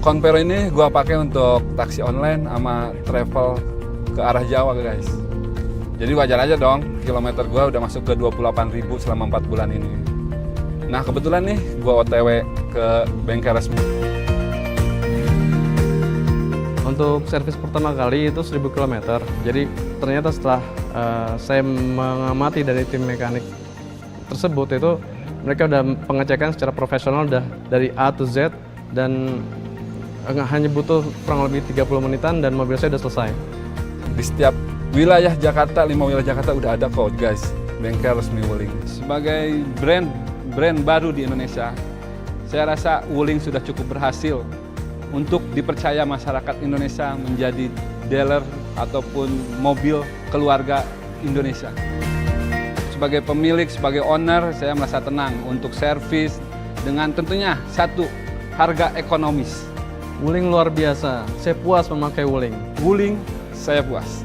Convero ini gua pakai untuk taksi online sama travel ke arah Jawa guys. Jadi wajar aja dong, kilometer gua udah masuk ke 28.000 selama 4 bulan ini. Nah kebetulan nih gua OTW ke bengkel resmi. Untuk servis pertama kali itu 1000 km. Jadi ternyata setelah saya mengamati dari tim mekanik tersebut itu mereka udah pengecekan secara profesional udah dari A to Z dan hanya butuh kurang lebih 30 menitan dan mobil saya udah selesai. Di setiap wilayah Jakarta, 5 wilayah Jakarta udah ada kok guys, bengkel resmi Wuling. Sebagai brand baru di Indonesia, saya rasa Wuling sudah cukup berhasil untuk dipercaya masyarakat Indonesia menjadi dealer ataupun mobil keluarga Indonesia. Sebagai pemilik, sebagai owner, saya merasa tenang untuk servis dengan tentunya satu, harga ekonomis. Wuling luar biasa, saya puas memakai Wuling. Wuling, saya puas.